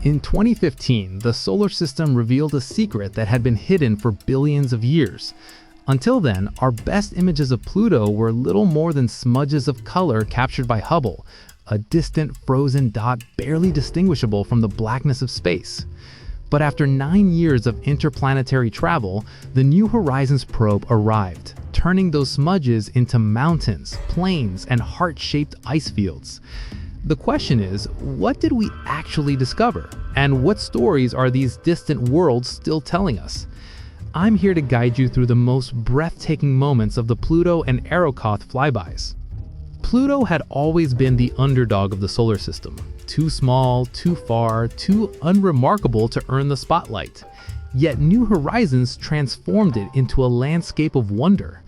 In 2015, the solar system revealed a secret that had been hidden for billions of years. Until then, our best images of Pluto were little more than smudges of color captured by Hubble, a distant frozen dot barely distinguishable from the blackness of space. But after 9 years of interplanetary travel, the New Horizons probe arrived, turning those smudges into mountains, plains, and heart-shaped ice fields. The question is, what did we actually discover? And what stories are these distant worlds still telling us? I'm here to guide you through the most breathtaking moments of the Pluto and Arrokoth flybys. Pluto had always been the underdog of the solar system. Too small, too far, too unremarkable to earn the spotlight. Yet New Horizons transformed it into a landscape of wonder.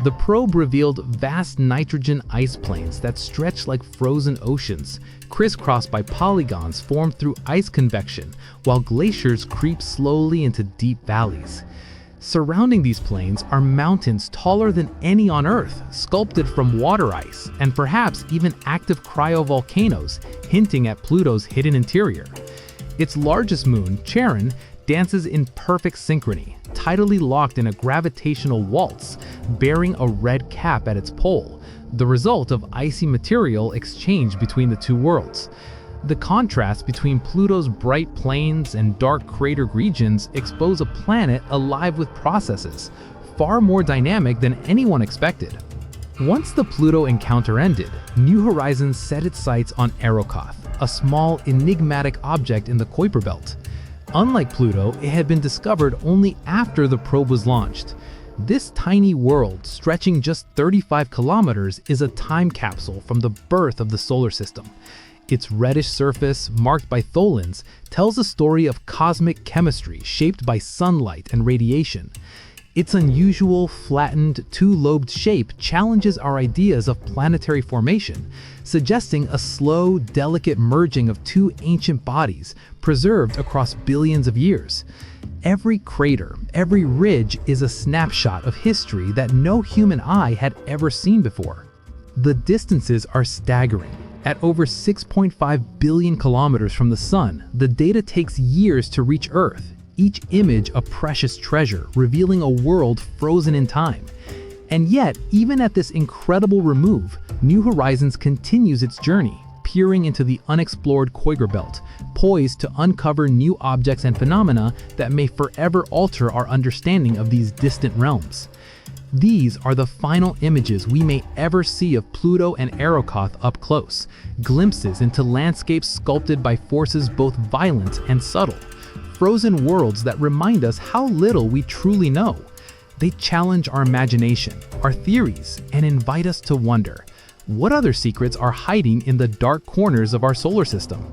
The probe revealed vast nitrogen ice plains that stretch like frozen oceans, crisscrossed by polygons formed through ice convection, while glaciers creep slowly into deep valleys. Surrounding these plains are mountains taller than any on Earth, sculpted from water ice, and perhaps even active cryovolcanoes, hinting at Pluto's hidden interior. Its largest moon, Charon, dances in perfect synchrony, tidally locked in a gravitational waltz, bearing a red cap at its pole, the result of icy material exchanged between the two worlds. The contrast between Pluto's bright plains and dark cratered regions expose a planet alive with processes, far more dynamic than anyone expected. Once the Pluto encounter ended, New Horizons set its sights on Arrokoth, a small, enigmatic object in the Kuiper Belt. Unlike Pluto, it had been discovered only after the probe was launched. This tiny world, stretching just 35 kilometers, is a time capsule from the birth of the solar system. Its reddish surface, marked by tholins, tells a story of cosmic chemistry shaped by sunlight and radiation. Its unusual, flattened, two-lobed shape challenges our ideas of planetary formation, suggesting a slow, delicate merging of two ancient bodies, preserved across billions of years. Every crater, every ridge is a snapshot of history that no human eye had ever seen before. The distances are staggering. At over 6.5 billion kilometers from the Sun, the data takes years to reach Earth, each image a precious treasure, revealing a world frozen in time. And yet, even at this incredible remove, New Horizons continues its journey, peering into the unexplored Kuiper Belt, poised to uncover new objects and phenomena that may forever alter our understanding of these distant realms. These are the final images we may ever see of Pluto and Arrokoth up close, glimpses into landscapes sculpted by forces both violent and subtle, frozen worlds that remind us how little we truly know. They challenge our imagination, our theories, and invite us to wonder, what other secrets are hiding in the dark corners of our solar system?